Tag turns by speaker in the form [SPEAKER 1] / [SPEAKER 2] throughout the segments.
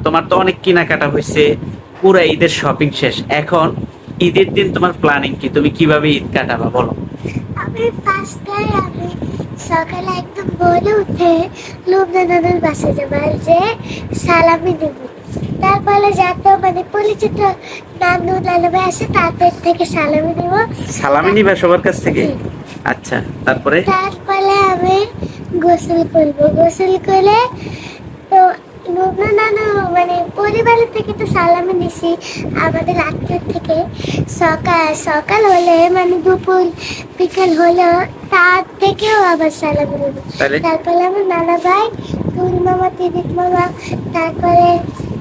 [SPEAKER 1] তোমার তো অনেক কেনাকাটা হয়েছে, পুরো ঈদের শপিং শেষ। এখন ঈদের দিন তোমার প্ল্যানিং কি? তুমি কিভাবে ঈদ কাটাবা বলো?
[SPEAKER 2] আমি ফার্স্টে আমি সকালে একদম ভোরে উঠে লুবনা নানার বাসায় যাবো আর যে সালামি দেব। তারপরে যত মানে পরিচিত নানু নানু ভাই আসে তাদের থেকে সালামি দেব।
[SPEAKER 1] সালামি নিবা সবার কাছ থেকে? আচ্ছা, তারপরে?
[SPEAKER 2] তারপরে আমি গোসল করবো, গোসল করে তো লুবনা নানু মানে পরিবারের থেকে তো সালামি নিছি, আমাদের আত্মীয় থেকে সকাল সকাল হলে মানে দুপুর বিকেল হলে তার থেকেও আবার সালামি নেব।
[SPEAKER 1] তাহলে
[SPEAKER 2] তারপরে আমার নানা ভাই, তুল মামা, তিদিক মামা, তারপরে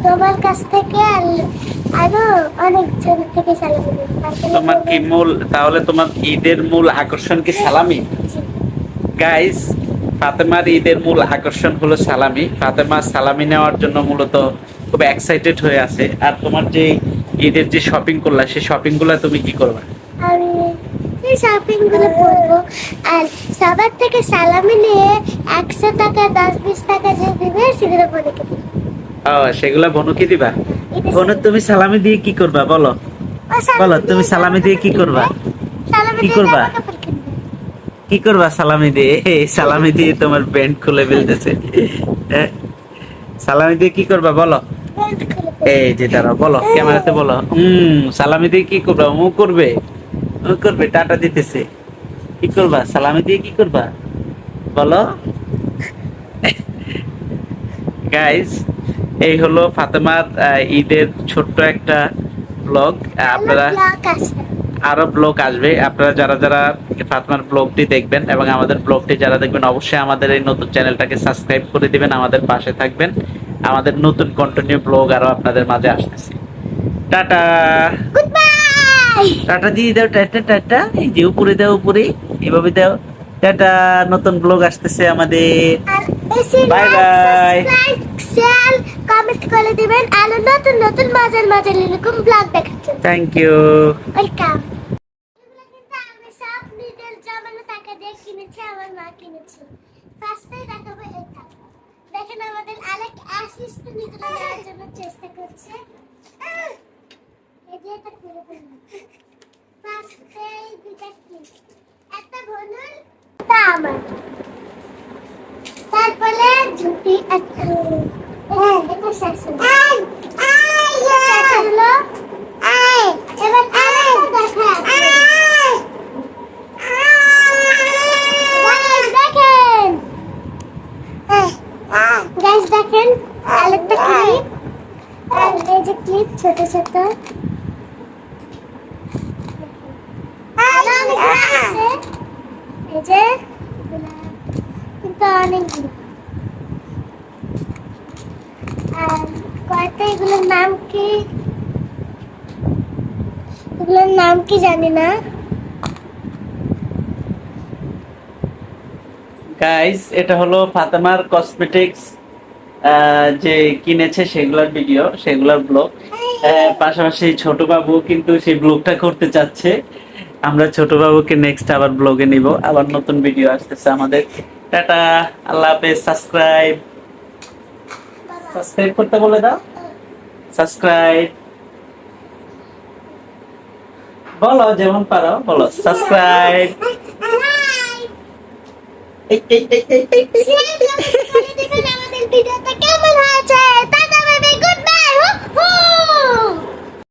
[SPEAKER 2] তোমার কাছ থেকে আর আরো অনেক জন থেকে সালামি নেব।
[SPEAKER 1] তোমার কি মূল, তাহলে তোমার ঈদের মূল আকর্ষণ কি সালামি? গাইস, ফাতেমার ঈদের মূল আকর্ষণ হলো সালামি। ফাতেমা সালামি নেওয়ার জন্য মূলত খুব এক্সাইটেড হয়ে আছে। আর তোমার যে ঈদের যে শপিং করলা, সেই শপিং গুলা তুমি কি করবা?
[SPEAKER 2] আমি এই শপিং গুলো করবো আর সবার থেকে সালামি নিয়ে 100 টাকা 10-20 টাকা যে দিবে সেগুলো বোনকে দিবে।
[SPEAKER 1] ও, সেগুলা বনুকে দিবা? বনু তুমি সালামি দিয়ে কি করবা বলো? বলো, তুমি সালামি দিয়ে কি করবা?
[SPEAKER 2] সালামি
[SPEAKER 1] কি
[SPEAKER 2] দিয়ে
[SPEAKER 1] করবা?
[SPEAKER 2] জামা কাপড় কিনবে।
[SPEAKER 1] কি করবা সালামি দিয়ে? সালামি দিয়ে তোমার প্যান্ট খুলে ফেলতেছে। সালামি দিয়ে কি করবা বলো?
[SPEAKER 2] প্যান্ট খুলে ফেলবে।
[SPEAKER 1] এই যে দাঁড়াও, বলো ক্যামেরাতে বলো। সালামি দিয়ে কি করবা? ও করবে, টাটা দিতেছে। কি করবা সালামি দিয়ে, কি করবা বলো? গাইস, এই হলো ফাতেমার ঈদের ছোট্ট একটা ব্লগ। আপনারা
[SPEAKER 2] ভালো ব্লগ আছে।
[SPEAKER 1] আরো ব্লগ আসবে। আপনারা যারা যারা ফাতেমার ব্লগটি দেখবেন এবং আমাদের ব্লগটি যারা দেখবেন, অবশ্যই আমাদের এই নতুন চ্যানেলটাকে সাবস্ক্রাইব করে দিবেন, আমাদের পাশে থাকবেন। আমাদের নতুন কন্টিনিউ ব্লগ আরো আপনাদের মাঝে আসতেছে। টাটা।
[SPEAKER 2] Good bye.
[SPEAKER 1] টাটা দিয়ে দাও, টাটা টাটা। এই যে উপরে দাও, উপরে এভাবে দাও। টাটা। নতুন ব্লগ আসতেছে আমাদের।
[SPEAKER 2] আর বেশি
[SPEAKER 1] bye
[SPEAKER 2] like,
[SPEAKER 1] bye.
[SPEAKER 2] Subscribe, share, comment করে দিবেন আর নতুন নতুন মজার মজার এরকম ব্লগ দেখার জন্য।
[SPEAKER 1] Thank you.
[SPEAKER 2] ওয়েলকাম। এগুলো কিন্তু আমি সব নিজের জমানো টাকা দিয়ে কিনেছি, আমার মা কিনেছে। ফার্স্টেই দেখাবো এটা। দেখেন আমাদের আরেক অ্যাসিস্ট্যান্ট এগুলো দেওয়ার জন্য চেষ্টা করছে। এই যে এটা খুলে ফেললাম। ফার্স্টেই দুইটা ক্লিপ। একটা ভনুর, একটা আমার। তারপরে ঝুঁটি একটা। এটা শেষ হলো। শেষ হলো। এবার আরেকটা দেখা। গাইস দেখেন আরেকটা ক্লিপ। আর এই যে ক্লিপ ছোট ছোট। এই যে কিন্তু অনেকগুলো। আর কয়টা এগুলোর নাম কি? এগুলোর নাম কি জানি না।
[SPEAKER 1] গাইস, এটা হলো ফাতেমার কসমেটিক্স যে কিনেছে সেগুলোর ভিডিও, সেগুলোর ব্লগ। পাশাপাশি ছোট বাবু কিন্তু সেই ব্লগটা করতে চাচ্ছে। আমরা ছোট বাবুকে নেক্সট আবার ব্লগে নিব, আবার নতুন ভিডিও আসতেছে আমাদের। টাটা, আল্লাহ হাফেজ। সাবস্ক্রাইব সাবস্ক্রাইব করতে বলে দাও। সাবস্ক্রাইব বলো, যেমন পারো বলো। সাবস্ক্রাইব। এই এই এই এই এই
[SPEAKER 2] আমাদের ভিডিওটা কেমন হয়েছে?